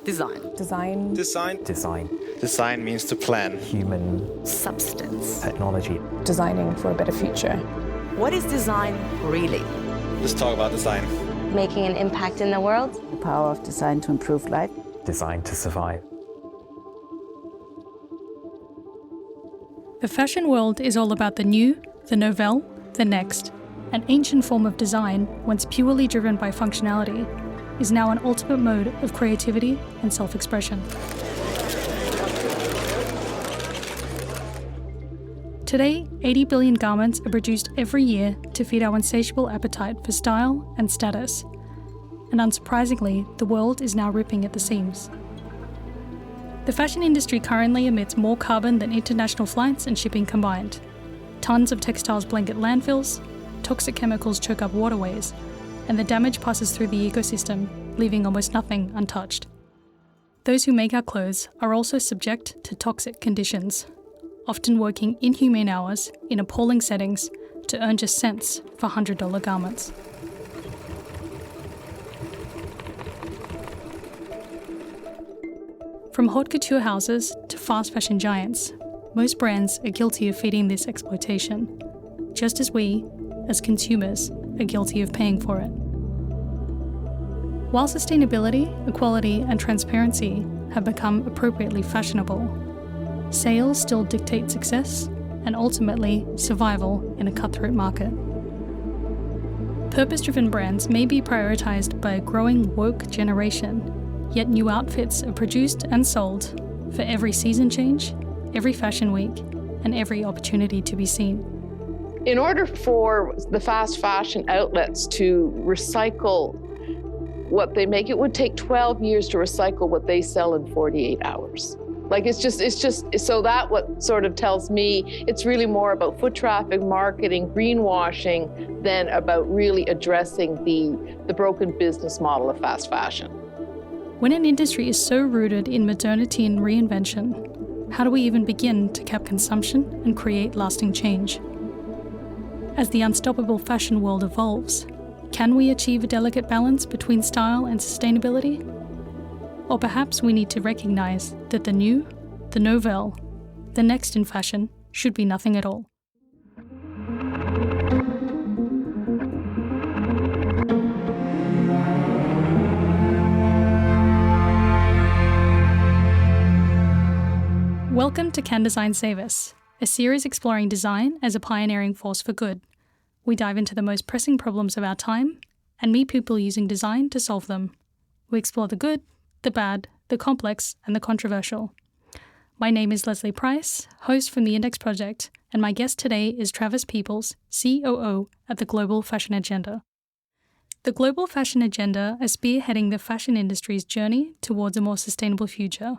Design. Design. Design. Design. Design means to plan. Human. Substance. Technology. Designing for a better future. What is design really? Let's talk about design. Making an impact in the world. The power of design to improve life. Design to survive. The fashion world is all about the new, the novel, the next. An ancient form of design, once purely driven by functionality, is now an ultimate mode of creativity and self-expression. Today, 80 billion garments are produced every year to feed our insatiable appetite for style and status. And unsurprisingly, the world is now ripping at the seams. The fashion industry currently emits more carbon than international flights and shipping combined. Tons of textiles blanket landfills, toxic chemicals choke up waterways, and the damage passes through the ecosystem, leaving almost nothing untouched. Those who make our clothes are also subject to toxic conditions, often working inhumane hours in appalling settings to earn just cents for $100 garments. From haute couture houses to fast fashion giants, most brands are guilty of feeding this exploitation, just as we, as consumers, are guilty of paying for it. While sustainability, equality, and transparency have become appropriately fashionable, sales still dictate success and ultimately survival in a cutthroat market. Purpose-driven brands may be prioritized by a growing woke generation, yet new outfits are produced and sold for every season change, every fashion week, and every opportunity to be seen. In order for the fast fashion outlets to recycle what they make, it would take 12 years to recycle what they sell in 48 hours. Like it's just, so that what sort of tells me it's really more about foot traffic marketing, greenwashing, than about really addressing the broken business model of fast fashion. When an industry is so rooted in modernity and reinvention, how do we even begin to cap consumption and create lasting change? As the unstoppable fashion world evolves, can we achieve a delicate balance between style and sustainability? Or perhaps we need to recognize that the new, the novel, the next in fashion should be nothing at all. Welcome to Can Design Save Us, a series exploring design as a pioneering force for good. We dive into the most pressing problems of our time and meet people using design to solve them. We explore the good, the bad, the complex, and the controversial. My name is Lesley Price, host from the Index Project, and my guest today is Travis Peoples, COO at the Global Fashion Agenda. The Global Fashion Agenda is spearheading the fashion industry's journey towards a more sustainable future,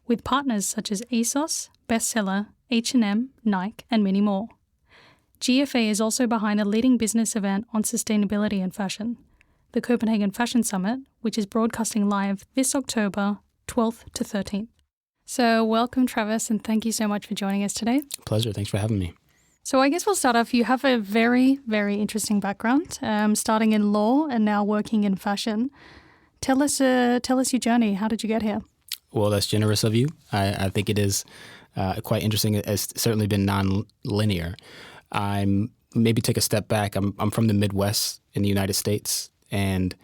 with partners such as ASOS, Bestseller, H&M, Nike, and many more. GFA is also behind a leading business event on sustainability and fashion, the Copenhagen Fashion Summit, which is broadcasting live this October 12th to 13th. So welcome, Travis, and thank you so much for joining us today. Pleasure. Thanks for having me. So I guess we'll start off. You have a very, very interesting background, starting in law and now working in fashion. Tell us your journey. How did you get here? Well, that's generous of you. I think it is quite interesting. It's certainly been non-linear. Maybe take a step back. I'm from the Midwest in the United States, and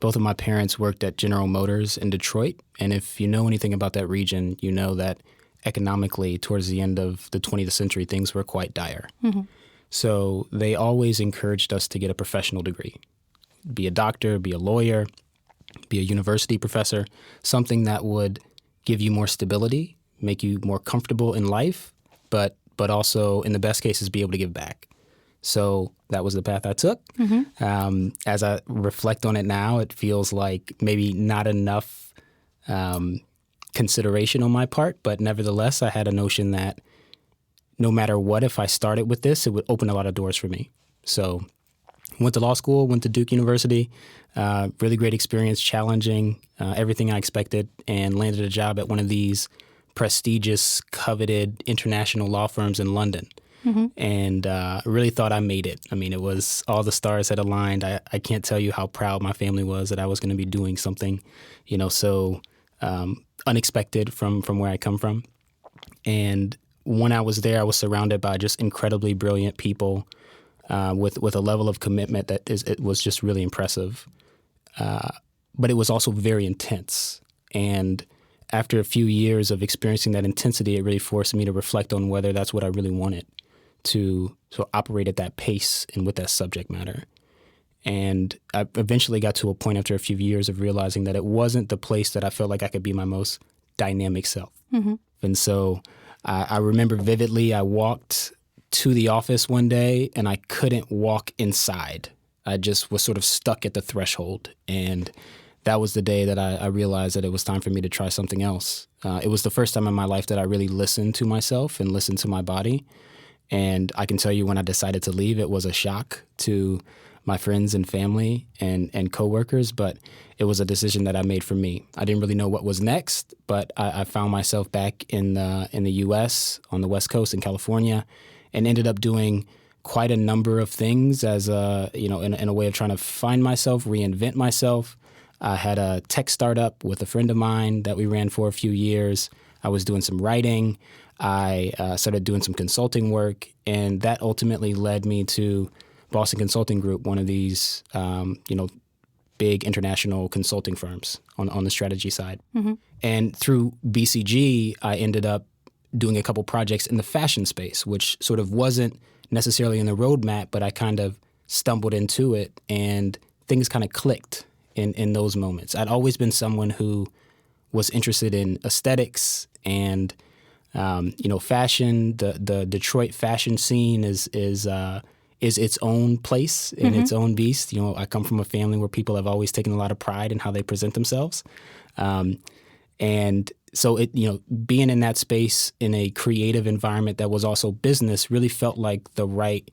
both of my parents worked at General Motors in Detroit. And if you know anything about that region, you know that economically, towards the end of the 20th century, things were quite dire. Mm-hmm. So they always encouraged us to get a professional degree, be a doctor, be a lawyer, be a university professor, something that would give you more stability, make you more comfortable in life, but also, in the best cases, be able to give back. So that was the path I took. Mm-hmm. As I reflect on it now, it feels like maybe not enough consideration on my part, but nevertheless, I had a notion that no matter what, if I started with this, it would open a lot of doors for me. So went to law school, went to Duke University, really great experience, challenging, everything I expected, and landed a job at one of these prestigious, coveted international law firms in London. Mm-hmm. And really thought I made it. I mean, it was all the stars had aligned. I can't tell you how proud my family was that I was going to be doing something, so unexpected from where I come from. And when I was there, I was surrounded by just incredibly brilliant people with a level of commitment it was just really impressive. But it was also very intense. And after a few years of experiencing that intensity, it really forced me to reflect on whether that's what I really wanted, to operate at that pace and with that subject matter. And I eventually got to a point after a few years of realizing that it wasn't the place that I felt like I could be my most dynamic self. Mm-hmm. And so I remember vividly, I walked to the office one day and I couldn't walk inside. I just was sort of stuck at the threshold. And that was the day that I realized that it was time for me to try something else. It was the first time in my life that I really listened to myself and listened to my body. And I can tell you when I decided to leave, it was a shock to my friends and family and coworkers, but it was a decision that I made for me. I didn't really know what was next, but I found myself back in the U.S. on the West Coast in California, and ended up doing quite a number of things as in a way of trying to find myself, reinvent myself. I had a tech startup with a friend of mine that we ran for a few years. I was doing some writing. I started doing some consulting work, and that ultimately led me to Boston Consulting Group, one of these, big international consulting firms on the strategy side. Mm-hmm. And through BCG, I ended up doing a couple projects in the fashion space, which sort of wasn't necessarily in the roadmap, but I kind of stumbled into it, and things kind of clicked in those moments. I'd always been someone who was interested in aesthetics and, fashion. The Detroit fashion scene is its own place and mm-hmm. its own beast. I come from a family where people have always taken a lot of pride in how they present themselves. And so being in that space in a creative environment that was also business really felt like the right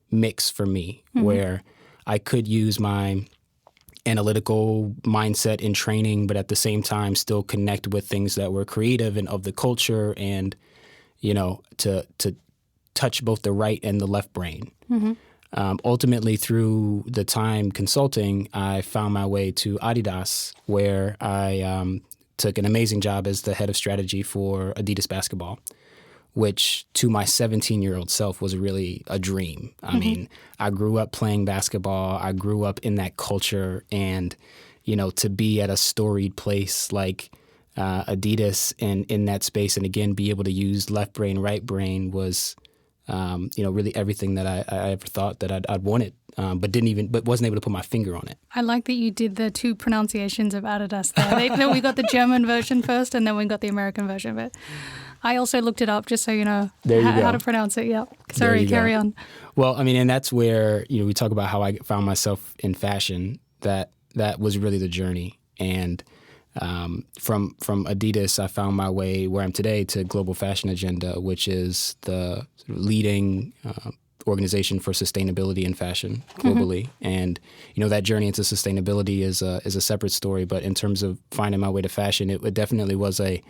mix for me, mm-hmm. where I could use my analytical mindset and training, but at the same time still connect with things that were creative and of the culture, and to touch both the right and the left brain. Mm-hmm. Ultimately, through the time consulting, I found my way to Adidas, where I took an amazing job as the head of strategy for Adidas basketball, which to my 17-year-old self was really a dream. I mm-hmm. mean, I grew up playing basketball. I grew up in that culture, and to be at a storied place like Adidas and in that space, and again be able to use left brain, right brain was really everything that I ever thought that I'd wanted, but wasn't able to put my finger on it. I like that you did the two pronunciations of Adidas there. We got the German version first, and then we got the American version. But I also looked it up just so you know how to pronounce it. Yeah. Sorry, carry on. Well, I mean, and that's where we talk about how I found myself in fashion. That was really the journey, and from Adidas, I found my way where I'm today to Global Fashion Agenda, which is the leading organization for sustainability in fashion globally. Mm-hmm. And that journey into sustainability is a separate story. But in terms of finding my way to fashion, it definitely was an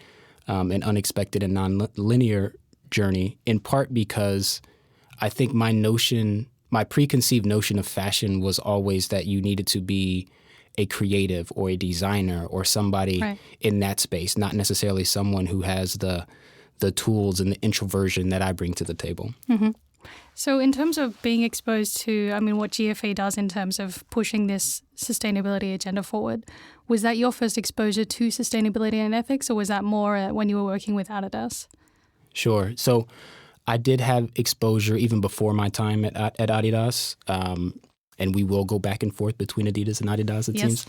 unexpected and non-linear journey. In part because I think my preconceived notion of fashion was always that you needed to be a creative or a designer or somebody right. in that space, not necessarily someone who has the tools and the introversion that I bring to the table. Mm-hmm. So in terms of being exposed to, what GFA does in terms of pushing this sustainability agenda forward, was that your first exposure to sustainability and ethics, or was that more when you were working with Adidas? Sure. So I did have exposure even before my time at Adidas. And we will go back and forth between Adidas and Adidas, it seems.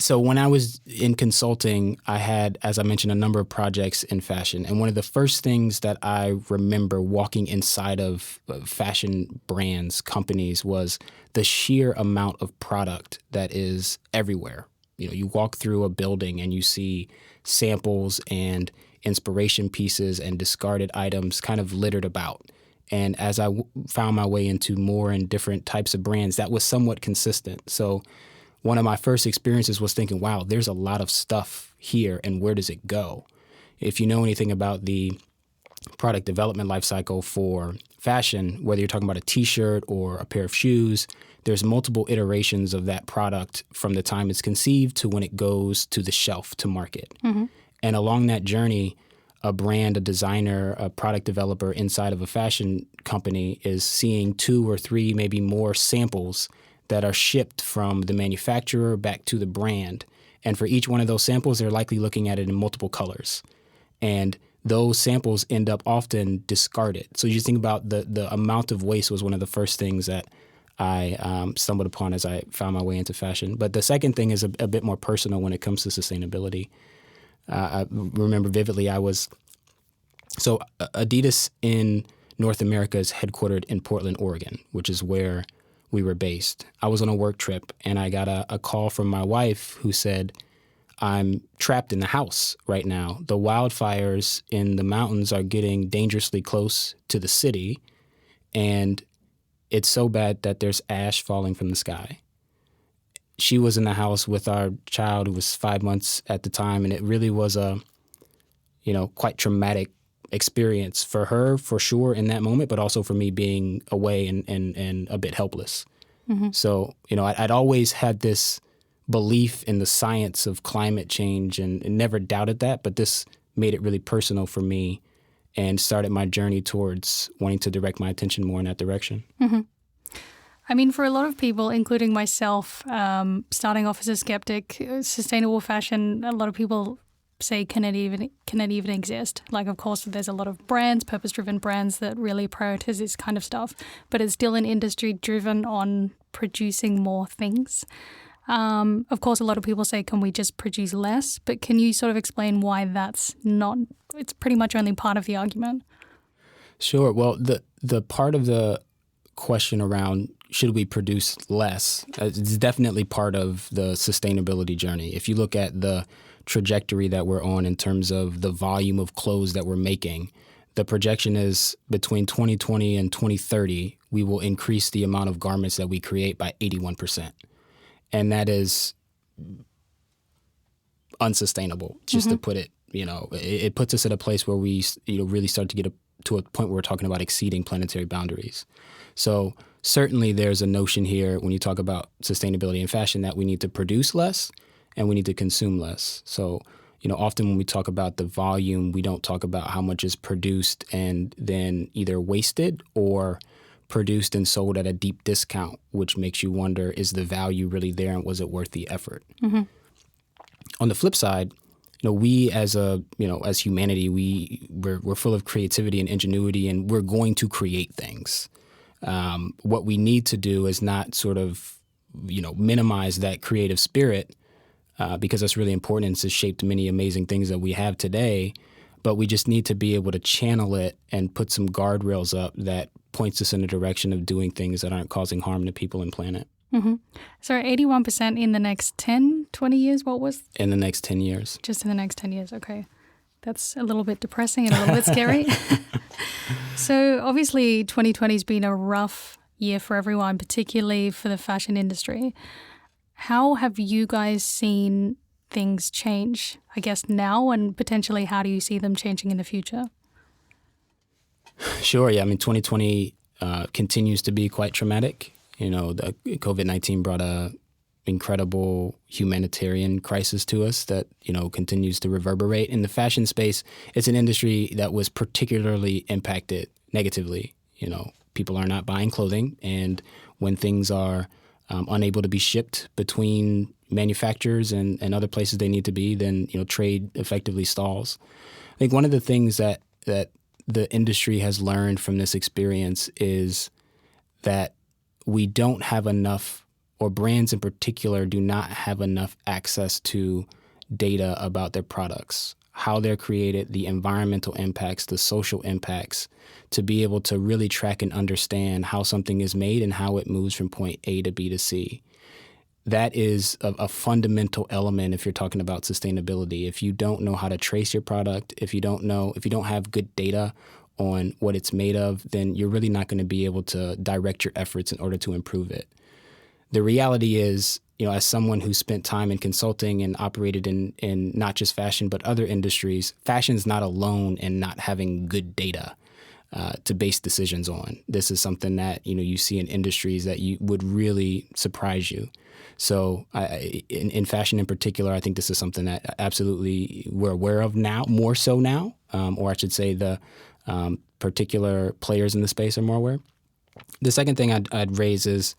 So when I was in consulting, I had, as I mentioned, a number of projects in fashion. And one of the first things that I remember walking inside of fashion brands, companies, was the sheer amount of product that is everywhere. You walk through a building and you see samples and inspiration pieces and discarded items kind of littered about. And as I found my way into more and different types of brands, that was somewhat consistent. So one of my first experiences was thinking, wow, there's a lot of stuff here, and where does it go? If you know anything about the product development lifecycle for fashion, whether you're talking about a T-shirt or a pair of shoes, there's multiple iterations of that product from the time it's conceived to when it goes to the shelf to market. And along that journey, a brand, a designer, a product developer inside of a fashion company is seeing 2 or 3, maybe more samples that are shipped from the manufacturer back to the brand. And for each one of those samples, they're likely looking at it in multiple colors. And those samples end up often discarded. So you just think about the amount of waste was one of the first things that I stumbled upon as I found my way into fashion. But the second thing is a bit more personal when it comes to sustainability. I remember vividly Adidas in North America is headquartered in Portland, Oregon, which is where we were based. I was on a work trip and I got a call from my wife who said, I'm trapped in the house right now. The wildfires in the mountains are getting dangerously close to the city, and it's so bad that there's ash falling from the sky. She was in the house with our child who was 5 months at the time, and it really was a, quite traumatic experience for her, for sure, in that moment, but also for me being away and a bit helpless. So, I'd always had this belief in the science of climate change and never doubted that, but this made it really personal for me and started my journey towards wanting to direct my attention more in that direction. I mean, for a lot of people, including myself, starting off as a skeptic, sustainable fashion, a lot of people say can it even exist? Like, of course, there's a lot of brands, purpose-driven brands that really prioritize this kind of stuff, but it's still an industry driven on producing more things. Of course, a lot of people say, can we just produce less? But can you sort of explain why that's not, it's pretty much only part of the argument? Sure. Well, the part of the question around should we produce less is definitely part of the sustainability journey. If you look at the trajectory that we're on in terms of the volume of clothes that we're making, the projection is between 2020 and 2030, we will increase the amount of garments that we create by 81%. And that is unsustainable, just to put it, it puts us at a place where we, really start to get to a point where we're talking about exceeding planetary boundaries. So certainly there's a notion here when you talk about sustainability in fashion that we need to produce less and we need to consume less. So, often when we talk about the volume, we don't talk about how much is produced and then either wasted or produced and sold at a deep discount, which makes you wonder, is the value really there and was it worth the effort? On the flip side, we as as humanity, we're full of creativity and ingenuity, and we're going to create things. What we need to do is not sort of, minimize that creative spirit because that's really important. It's shaped many amazing things that we have today, but we just need to be able to channel it and put some guardrails up that points us in the direction of doing things that aren't causing harm to people and planet. So 81% in the next 10, 20 years, what was? In the next 10 years. Just in the next 10 years, okay. That's a little bit depressing and a little bit scary. So obviously 2020 has been a rough year for everyone, particularly for the fashion industry. How have you guys seen things change, I guess, now, and potentially how do you see them changing in the future? Sure, yeah. I mean, 2020 continues to be quite traumatic. The COVID-19 brought a incredible humanitarian crisis to us that, continues to reverberate. In the fashion space, it's an industry that was particularly impacted negatively. People are not buying clothing, and when things are unable to be shipped between manufacturers and other places they need to be, then, trade effectively stalls. I think one of the things that the industry has learned from this experience is that we don't have enough, or brands in particular do not have enough access to data about their products, how they're created, the environmental impacts, the social impacts, to be able to really track and understand how something is made and how it moves from point A to B to C. That is a fundamental element if you're talking about sustainability. If you don't know how to trace your product, if you don't have good data on what it's made of, then you're really not going to be able to direct your efforts in order to improve it. The reality is, as someone who spent time in consulting and operated in not just fashion, but other industries, fashion is not alone in not having good data. to base decisions on. This is something that, you see in industries that you would really surprise you. So in fashion in particular, I think this is something that absolutely we're aware of now, more so now, or I should say the particular players in the space are more aware. The second thing I'd raise is,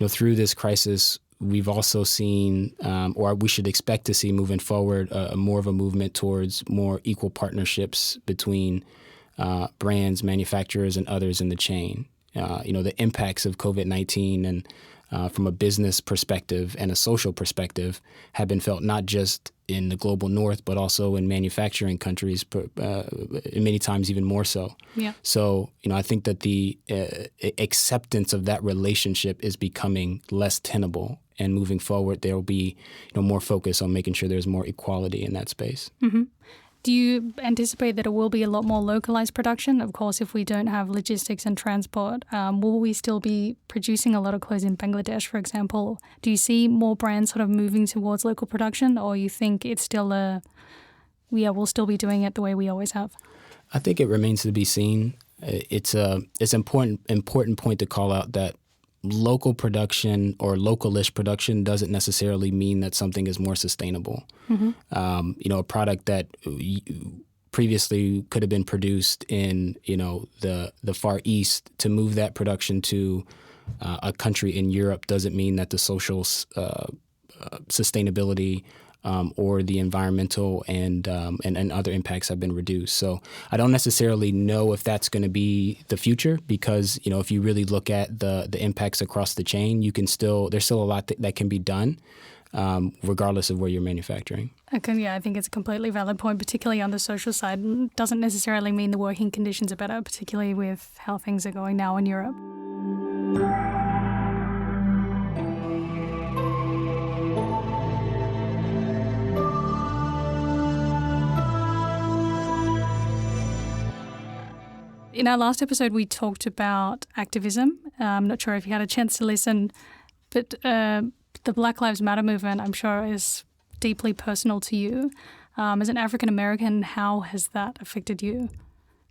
through this crisis, we've also seen, or we should expect to see moving forward, more of a movement towards more equal partnerships between brands, manufacturers, and others in the chain. The impacts of COVID-19 and from a business perspective and a social perspective have been felt not just in the global north, but also in manufacturing countries, many times even more so. Yeah. So, I think that the acceptance of that relationship is becoming less tenable. And moving forward, there will be more focus on making sure there's more equality in that space. Mm-hmm. Do you anticipate that it will be a lot more localized production? Of course, if we don't have logistics and transport, will we still be producing a lot of clothes in Bangladesh, for example? Do you see more brands sort of moving towards local production, or you think it's still we'll still be doing it the way we always have? I think it remains to be seen. It's important point to call out that local production or local-ish production doesn't necessarily mean that something is more sustainable. Mm-hmm. A product that previously could have been produced in, the Far East, to move that production to a country in Europe doesn't mean that the social sustainability or the environmental and other impacts have been reduced. So I don't necessarily know if that's going to be the future, because if you really look at the impacts across the chain, there's still a lot that can be done, regardless of where you're manufacturing. Okay, yeah, I think it's a completely valid point, particularly on the social side. It doesn't necessarily mean the working conditions are better, particularly with how things are going now in Europe. In our last episode, we talked about activism. I'm not sure if you had a chance to listen, but the Black Lives Matter movement, I'm sure, is deeply personal to you. As an African American, how has that affected you,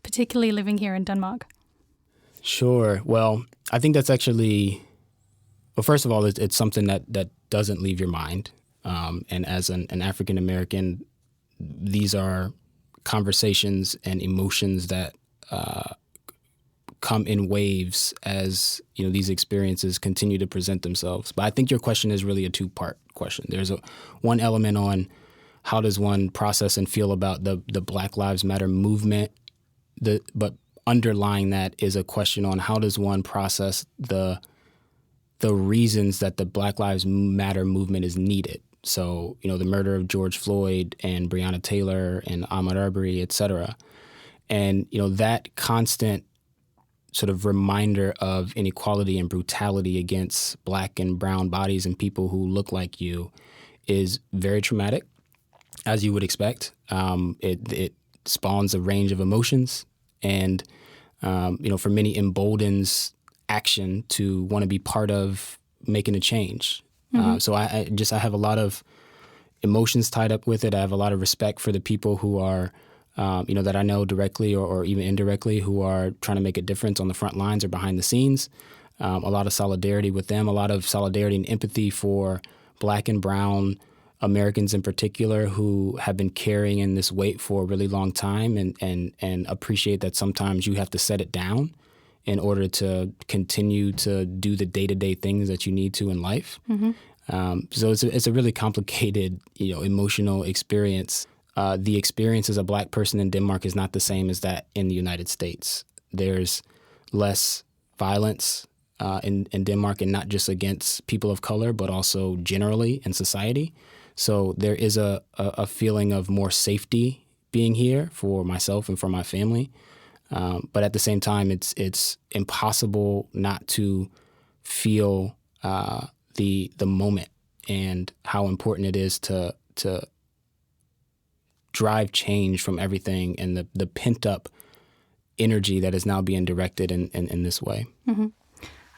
particularly living here in Denmark? Sure. Well, I think that's actually, first of all, it's something that doesn't leave your mind. And as an African American, these are conversations and emotions that come in waves as these experiences continue to present themselves. But I think your question is really a two-part question. There's one element on how does one process and feel about the Black Lives Matter movement, but underlying that is a question on how does one process the reasons that the Black Lives Matter movement is needed. So the murder of George Floyd and Breonna Taylor and Ahmaud Arbery, et cetera. And, that constant sort of reminder of inequality and brutality against Black and brown bodies and people who look like you is very traumatic, as you would expect. It spawns a range of emotions and, for many emboldens action to want to be part of making a change. Mm-hmm. So I have a lot of emotions tied up with it. I have a lot of respect for the people who are that I know directly or even indirectly who are trying to make a difference on the front lines or behind the scenes. A lot of solidarity with them, a lot of solidarity and empathy for Black and brown Americans in particular who have been carrying in this weight for a really long time and appreciate that sometimes you have to set it down in order to continue to do the day-to-day things that you need to in life. Mm-hmm. So it's a really complicated, emotional experience. The experience as a Black person in Denmark is not the same as that in the United States. There's less violence in Denmark, and not just against people of color, but also generally in society. So there is a feeling of more safety being here for myself and for my family. But at the same time, it's impossible not to feel the moment and how important it is to drive change from everything and the pent up energy that is now being directed in this way. Mm-hmm.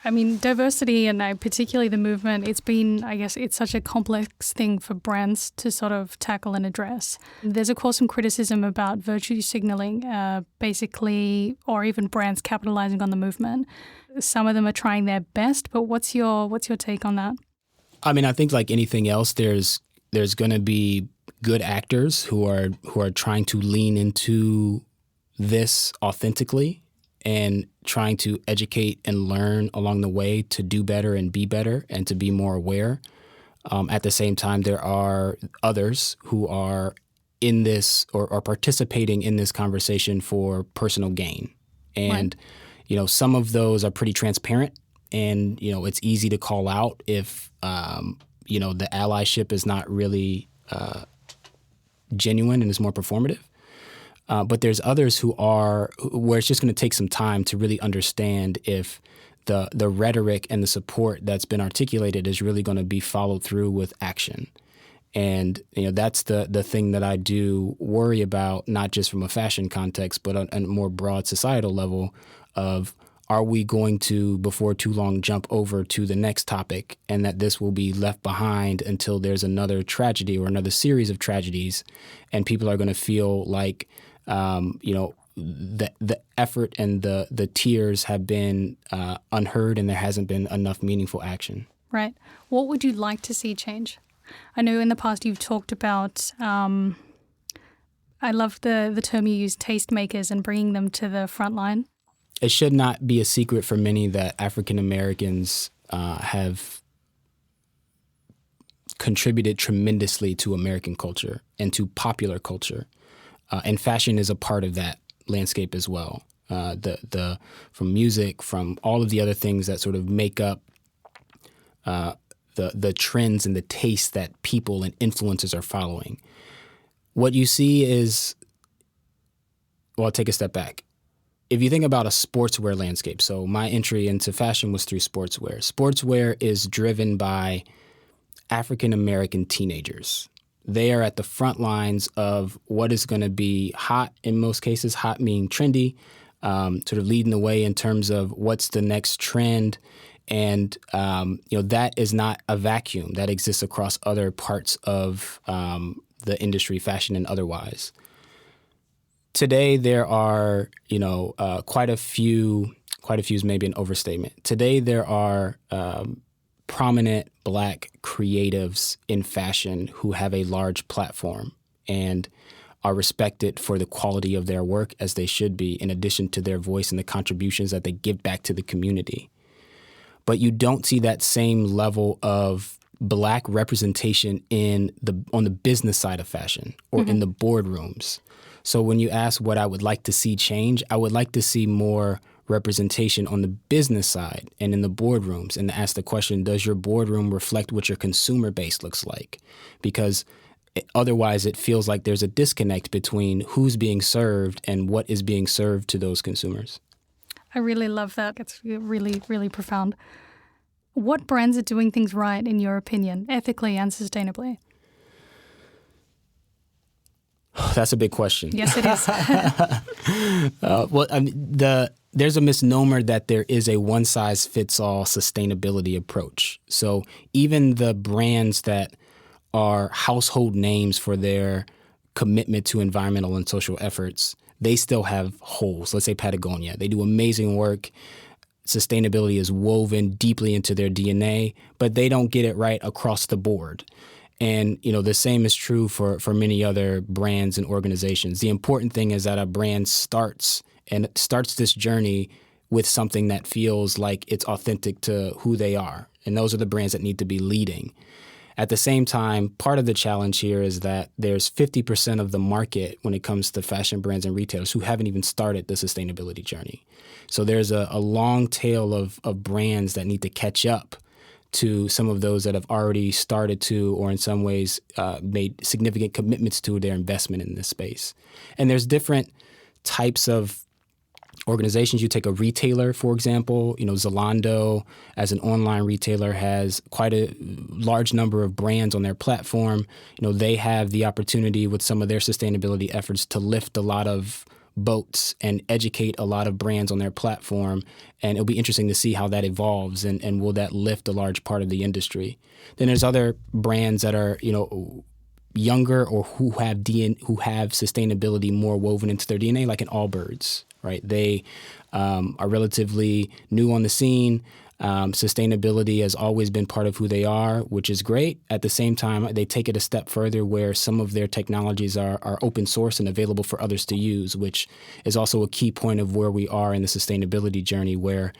I mean, diversity and particularly the movement, it's been, I guess, it's such a complex thing for brands to sort of tackle and address. There's, of course, some criticism about virtue signaling, basically, or even brands capitalizing on the movement. Some of them are trying their best, but what's your take on that? I mean, I think like anything else, there's going to be good actors who are trying to lean into this authentically and trying to educate and learn along the way to do better and be better and to be more aware. At the same time, there are others who are in this or participating in this conversation for personal gain. And, you know, some of those are pretty transparent and, you know, it's easy to call out if, you know, the allyship is not really genuine and is more performative. But there's others where it's just going to take some time to really understand if the rhetoric and the support that's been articulated is really going to be followed through with action. And, you know, that's the thing that I do worry about, not just from a fashion context, but on a more broad societal level of, are we going to, before too long, jump over to the next topic and that this will be left behind until there's another tragedy or another series of tragedies and people are going to feel like, you know, the effort and the tears have been unheard and there hasn't been enough meaningful action. Right. What would you like to see change? I know in the past you've talked about, I love the term you use, tastemakers, and bringing them to the front line. It should not be a secret for many that African Americans have contributed tremendously to American culture and to popular culture. And fashion is a part of that landscape as well. From music, from all of the other things that sort of make up the trends and the tastes that people and influencers are following. What you see is, well, I'll take a step back. If you think about a sportswear landscape, so my entry into fashion was through sportswear. Sportswear is driven by African American teenagers. They are at the front lines of what is going to be hot in most cases, hot meaning trendy, sort of leading the way in terms of what's the next trend. And, you know, that is not a vacuum. That exists across other parts of the industry, fashion and otherwise. Today, there are, you know, quite a few is maybe an overstatement. Today, there are prominent Black creatives in fashion who have a large platform and are respected for the quality of their work as they should be, in addition to their voice and the contributions that they give back to the community. But you don't see that same level of Black representation on the business side of fashion or in the boardrooms. So when you ask what I would like to see change, I would like to see more representation on the business side and in the boardrooms, and to ask the question, does your boardroom reflect what your consumer base looks like? Because otherwise it feels like there's a disconnect between who's being served and what is being served to those consumers. I really love that. It's really, really profound. What brands are doing things right, in your opinion, ethically and sustainably? That's a big question. Yes, it is. Well, I mean, there's a misnomer that there is a one-size-fits-all sustainability approach. So even the brands that are household names for their commitment to environmental and social efforts, they still have holes. Let's say Patagonia. They do amazing work. Sustainability is woven deeply into their DNA, but they don't get it right across the board. And, you know, the same is true for many other brands and organizations. The important thing is that a brand starts this journey with something that feels like it's authentic to who they are. And those are the brands that need to be leading. At the same time, part of the challenge here is that there's 50% of the market when it comes to fashion brands and retailers who haven't even started the sustainability journey. So there's a long tail of brands that need to catch up to some of those that have already started to, or in some ways made significant commitments to their investment in this space. And there's different types of organizations. You take a retailer, for example, you know, Zalando as an online retailer has quite a large number of brands on their platform. You know, they have the opportunity with some of their sustainability efforts to lift a lot of boats and educate a lot of brands on their platform. And it'll be interesting to see how that evolves and will that lift a large part of the industry. Then there's other brands that are, younger or who have sustainability more woven into their DNA, like an Allbirds, right? They are relatively new on the scene. Sustainability has always been part of who they are, which is great. At the same time, they take it a step further where some of their technologies are open source and available for others to use, which is also a key point of where we are in the sustainability journey, where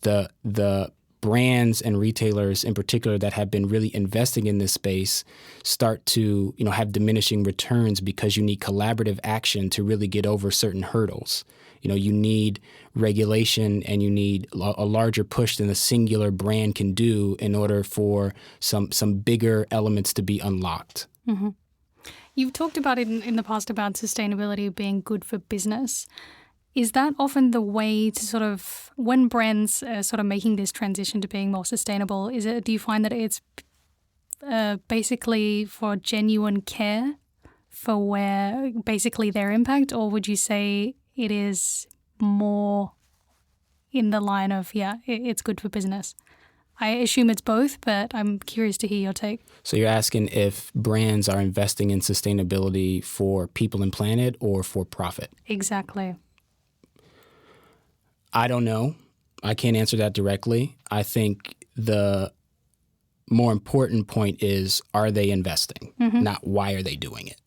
the brands and retailers in particular that have been really investing in this space start to, have diminishing returns because you need collaborative action to really get over certain hurdles. You need regulation and you need a larger push than a singular brand can do in order for some bigger elements to be unlocked. Mm-hmm. You've talked about it in the past about sustainability being good for business. Is that often the way to sort of, when brands are sort of making this transition to being more sustainable, do you find that it's basically for genuine care for where basically their impact, or would you say it is more in the line of, it's good for business? I assume it's both, but I'm curious to hear your take. So you're asking if brands are investing in sustainability for people and planet or for profit? Exactly. I don't know. I can't answer that directly. I think the more important point is, are they investing? Mm-hmm. Not why are they doing it?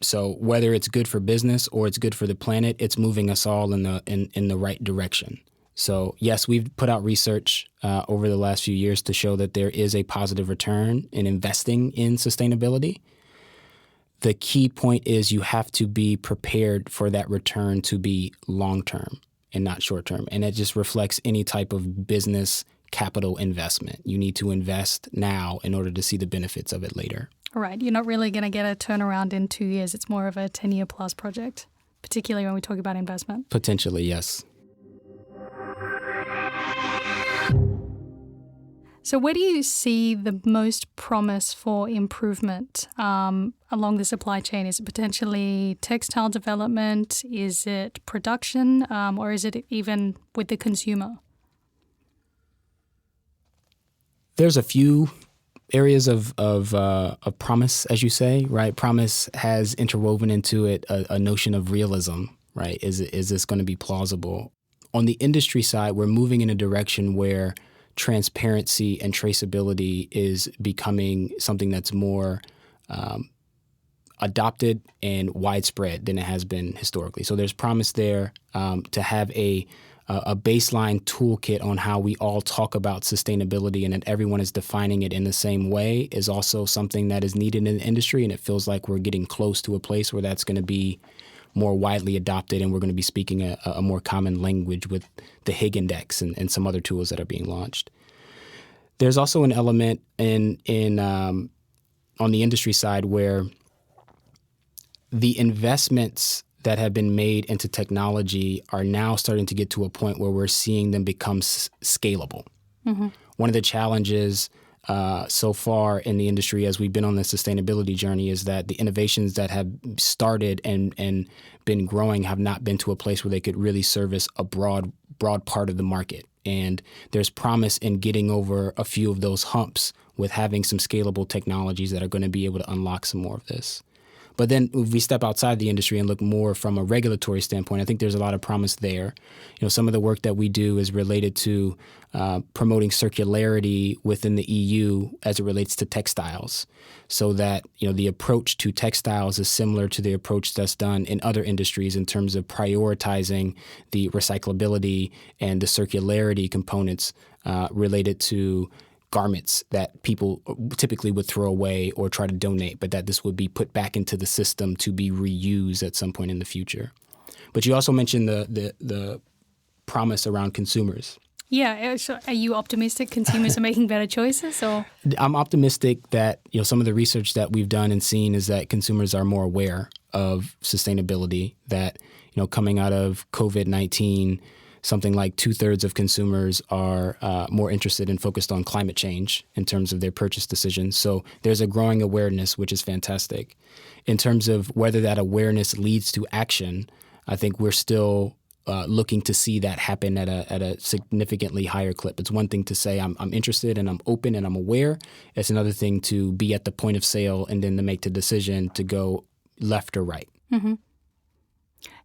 So whether it's good for business or it's good for the planet, it's moving us all in the right direction. So yes, we've put out research over the last few years to show that there is a positive return in investing in sustainability. The key point is you have to be prepared for that return to be long-term and not short-term. And it just reflects any type of business capital investment. You need to invest now in order to see the benefits of it later. Right. You're not really going to get a turnaround in 2 years. It's more of a 10-year plus project, particularly when we talk about investment. Potentially, yes. So where do you see the most promise for improvement along the supply chain? Is it potentially textile development? Is it production? Or is it even with the consumer? There's a few areas of promise, as you say, right? Promise has interwoven into it a notion of realism, right? Is this going to be plausible? On the industry side, we're moving in a direction where transparency and traceability is becoming something that's more adopted and widespread than it has been historically. So there's promise there to have a baseline toolkit on how we all talk about sustainability and that everyone is defining it in the same way is also something that is needed in the industry. And it feels like we're getting close to a place where that's going to be more widely adopted and we're going to be speaking a more common language with the Higg Index and some other tools that are being launched. There's also an element in on the industry side where the investments that have been made into technology are now starting to get to a point where we're seeing them become scalable. Mm-hmm. One of the challenges so far in the industry as we've been on the sustainability journey is that the innovations that have started and been growing have not been to a place where they could really service a broad part of the market. And there's promise in getting over a few of those humps with having some scalable technologies that are going to be able to unlock some more of this. But then if we step outside the industry and look more from a regulatory standpoint, I think there's a lot of promise there. Some of the work that we do is related to promoting circularity within the EU as it relates to textiles, so that the approach to textiles is similar to the approach that's done in other industries in terms of prioritizing the recyclability and the circularity components related to garments that people typically would throw away or try to donate, but that this would be put back into the system to be reused at some point in the future. But you also mentioned the promise around consumers. Yeah, are you optimistic consumers are making better choices? Or I'm optimistic that some of the research that we've done and seen is that consumers are more aware of sustainability, that coming out of COVID-19, something like 2/3 of consumers are more interested and focused on climate change in terms of their purchase decisions. So there's a growing awareness, which is fantastic. In terms of whether that awareness leads to action, I think we're still looking to see that happen at a significantly higher clip. It's one thing to say I'm interested and I'm open and I'm aware. It's another thing to be at the point of sale and then to make the decision to go left or right. Mm-hmm.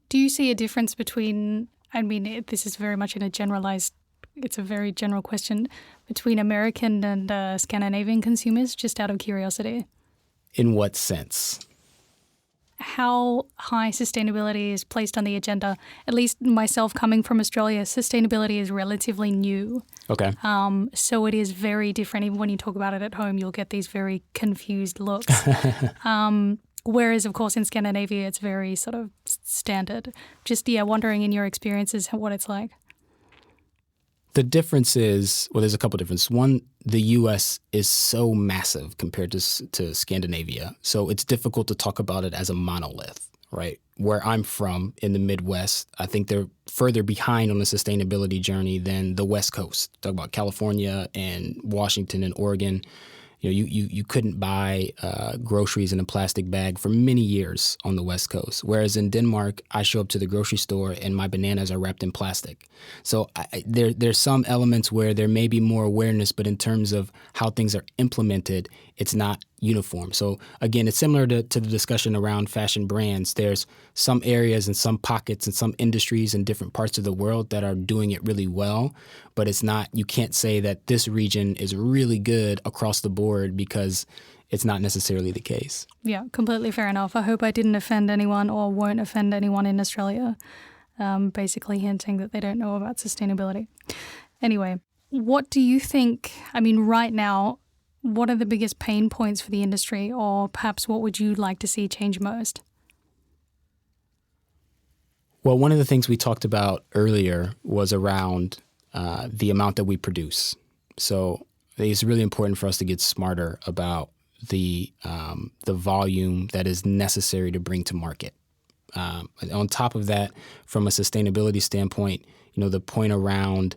Do you see a difference between, I mean, this is very much in a generalized, it's a very general question, between American and Scandinavian consumers, just out of curiosity? In what sense? How high sustainability is placed on the agenda. At least myself coming from Australia, sustainability is relatively new. Okay. So it is very different. Even when you talk about it at home, you'll get these very confused looks. Whereas, of course, in Scandinavia, it's very sort of standard. Just, wondering in your experiences what it's like. The difference is, well, there's a couple differences. One, the U.S. is so massive compared to Scandinavia. So it's difficult to talk about it as a monolith, right? Where I'm from in the Midwest, I think they're further behind on the sustainability journey than the West Coast. Talk about California and Washington and Oregon. You couldn't buy groceries in a plastic bag for many years on the West Coast. Whereas in Denmark, I show up to the grocery store and my bananas are wrapped in plastic. So there's some elements where there may be more awareness, but in terms of how things are implemented, it's not uniform. So again, it's similar to the discussion around fashion brands. There's some areas and some pockets and some industries in different parts of the world that are doing it really well, but it's not, you can't say that this region is really good across the board because it's not necessarily the case. Yeah, completely fair enough. I hope I didn't offend anyone or won't offend anyone in Australia, basically hinting that they don't know about sustainability. Anyway, what do you think, I mean, right now, what are the biggest pain points for the industry, or perhaps what would you like to see change most? Well, one of the things we talked about earlier was around the amount that we produce. So it's really important for us to get smarter about the volume that is necessary to bring to market. On top of that, from a sustainability standpoint, the point around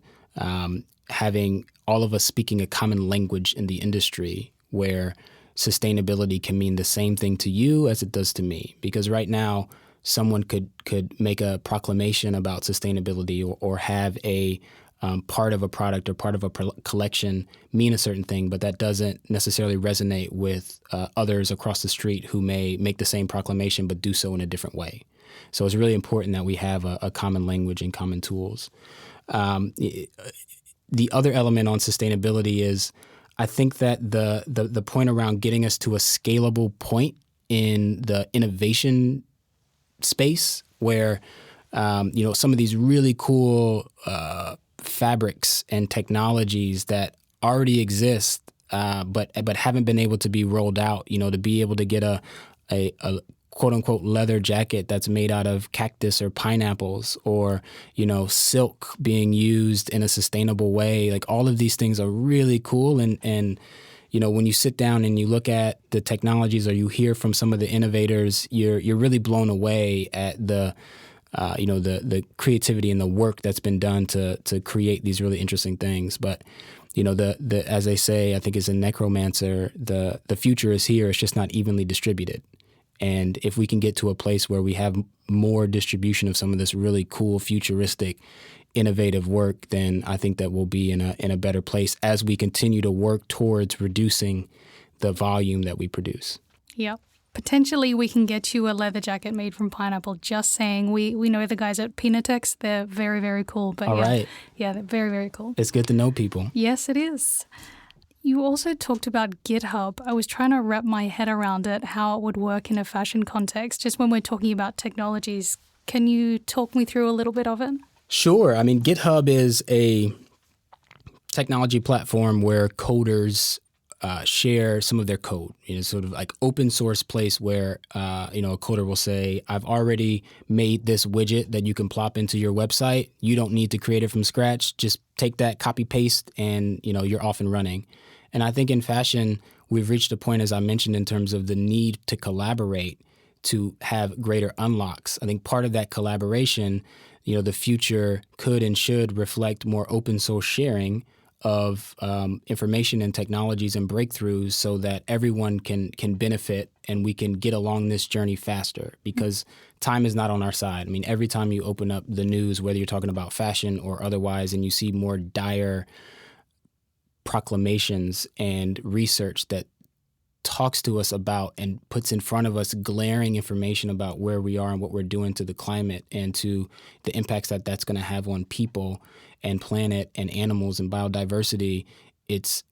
having all of us speaking a common language in the industry where sustainability can mean the same thing to you as it does to me. Because right now, someone could make a proclamation about sustainability or have a part of a product or part of a collection mean a certain thing, but that doesn't necessarily resonate with others across the street who may make the same proclamation but do so in a different way. So it's really important that we have a common language and common tools. The other element on sustainability is I think that the point around getting us to a scalable point in the innovation space where, some of these really cool fabrics and technologies that already exist but haven't been able to be rolled out, to be able to get a quote unquote leather jacket that's made out of cactus or pineapples or, silk being used in a sustainable way. Like all of these things are really cool. And when you sit down and you look at the technologies or you hear from some of the innovators, you're really blown away at the creativity and the work that's been done to create these really interesting things. But, as they say, I think as a necromancer, the future is here. It's just not evenly distributed. And if we can get to a place where we have more distribution of some of this really cool, futuristic, innovative work, then I think that we'll be in a better place as we continue to work towards reducing the volume that we produce. Yep. Potentially we can get you a leather jacket made from pineapple. Just saying. We know the guys at Pinatex. They're very, very cool. But right. Yeah, they're very, very cool. It's good to know people. Yes, it is. You also talked about GitHub. I was trying to wrap my head around it, how it would work in a fashion context, just when we're talking about technologies. Can you talk me through a little bit of it? Sure. I mean, GitHub is a technology platform where coders share some of their code. Sort of like open source place where, a coder will say, I've already made this widget that you can plop into your website. You don't need to create it from scratch. Just take that, copy, paste, and, you're off and running. And I think in fashion, we've reached a point, as I mentioned, in terms of the need to collaborate to have greater unlocks. I think part of that collaboration, the future could and should reflect more open source sharing of information and technologies and breakthroughs so that everyone can benefit and we can get along this journey faster, because time is not on our side. I mean, every time you open up the news, whether you're talking about fashion or otherwise, and you see more dire proclamations and research that talks to us about and puts in front of us glaring information about where we are and what we're doing to the climate and to the impacts that that's going to have on people and planet and animals and biodiversity, it's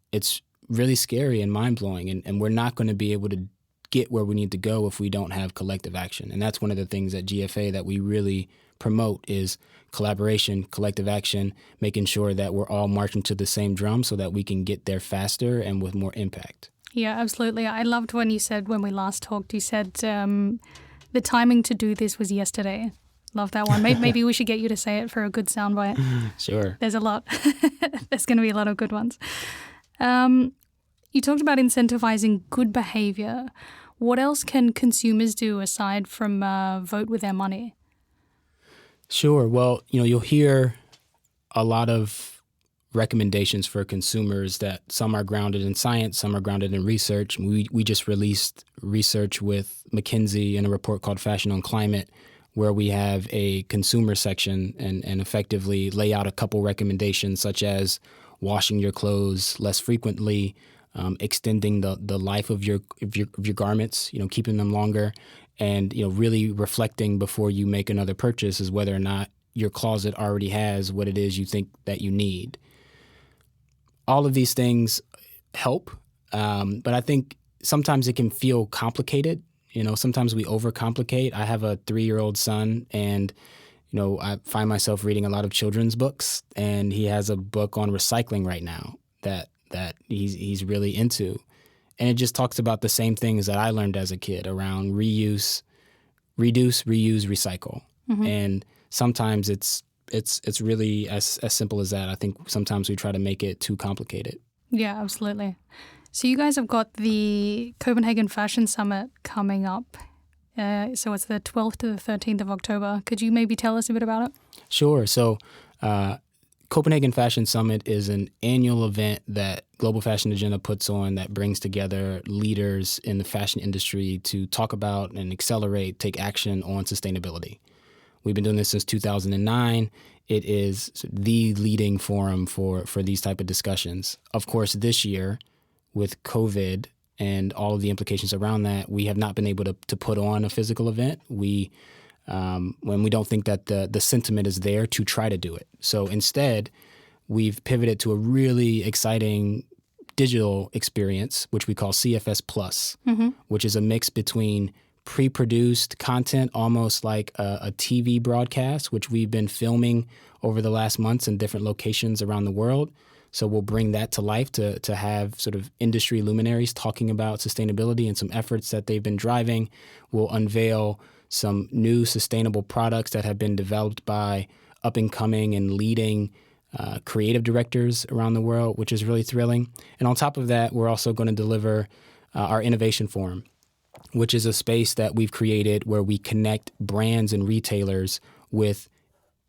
really scary and mind-blowing. And we're not going to be able to get where we need to go if we don't have collective action. And that's one of the things at GFA that we really promote is collaboration, collective action, making sure that we're all marching to the same drum so that we can get there faster and with more impact. Yeah, absolutely. I loved when you said, when we last talked, you said the timing to do this was yesterday. Love that one. Maybe we should get you to say it for a good soundbite. Sure. There's a lot. There's going to be a lot of good ones. You talked about incentivizing good behavior. What else can consumers do aside from vote with their money? Sure. Well, you'll hear a lot of recommendations for consumers that some are grounded in science, some are grounded in research. We just released research with McKinsey in a report called Fashion on Climate, where we have a consumer section and effectively lay out a couple recommendations such as washing your clothes less frequently, extending the life of your garments, keeping them longer, and really reflecting before you make another purchase is whether or not your closet already has what it is you think that you need. All of these things help, but I think sometimes it can feel complicated. Sometimes we overcomplicate. I have a 3-year-old son, and I find myself reading a lot of children's books, and he has a book on recycling right now that he's really into. And it just talks about the same things that I learned as a kid around reuse, reduce, reuse, recycle. Mm-hmm. And sometimes it's really as simple as that. I think sometimes we try to make it too complicated. Yeah, absolutely. So you guys have got the Copenhagen Fashion Summit coming up. So it's the 12th to the 13th of October. Could you maybe tell us a bit about it? Sure. So Copenhagen Fashion Summit is an annual event that Global Fashion Agenda puts on that brings together leaders in the fashion industry to talk about and accelerate, take action on sustainability. We've been doing this since 2009. It is the leading forum for these type of discussions. Of course, this year, with COVID and all of the implications around that, we have not been able to put on a physical event. When we don't think that the sentiment is there to try to do it. So instead, we've pivoted to a really exciting digital experience, which we call CFS Plus, mm-hmm. which is a mix between pre-produced content, almost like a TV broadcast, which we've been filming over the last months in different locations around the world. So we'll bring that to life to have sort of industry luminaries talking about sustainability and some efforts that they've been driving. We'll unveil some new sustainable products that have been developed by up-and-coming and leading creative directors around the world, which is really thrilling. And on top of that, we're also going to deliver our Innovation Forum, which is a space that we've created where we connect brands and retailers with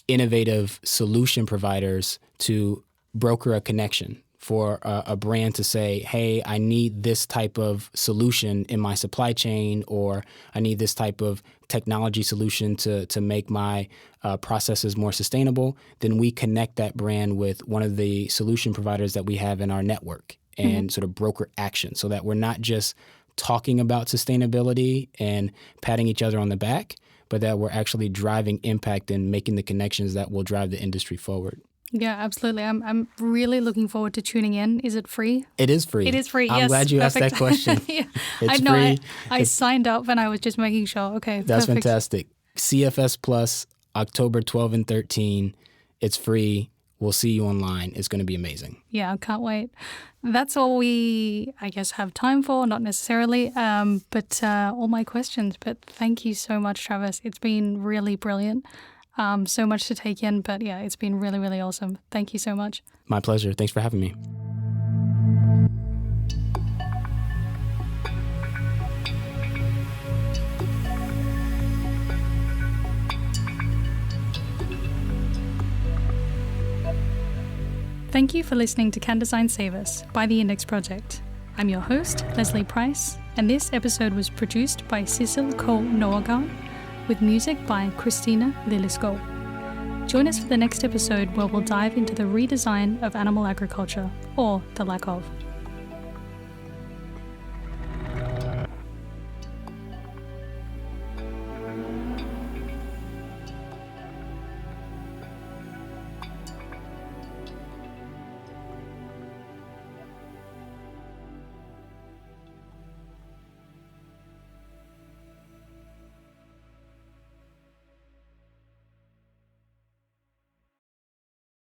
innovative solution providers to broker a connection for a brand to say, hey, I need this type of solution in my supply chain, or I need this type of technology solution to make my processes more sustainable. Then we connect that brand with one of the solution providers that we have in our network and mm-hmm. sort of broker action so that we're not just talking about sustainability and patting each other on the back, but that we're actually driving impact and making the connections that will drive the industry forward. Yeah, absolutely. I'm really looking forward to tuning in. Is it free? It is free. It is free, I'm yes. glad you Perfect. asked that question. Yeah. It's free. free. I signed up and I was just making sure. Okay, that's perfect. Fantastic. CFS Plus, October 12 and 13. It's free. We'll see you online. It's going to be amazing. Yeah, I can't wait. That's all we, I guess, have time for. Not necessarily, but all my questions. But thank you so much, Travis. It's been really brilliant. So much to take in, but yeah, it's been really, really awesome. Thank you so much. My pleasure. Thanks for having me. Thank you for listening to Can Design Save Us by the Index Project. I'm your host, Lesley Price, and this episode was produced by Sidsel Nørgaard with music by Kristina, Lilleskov. Join us for the next episode where we'll dive into the redesign of animal agriculture, or the lack of.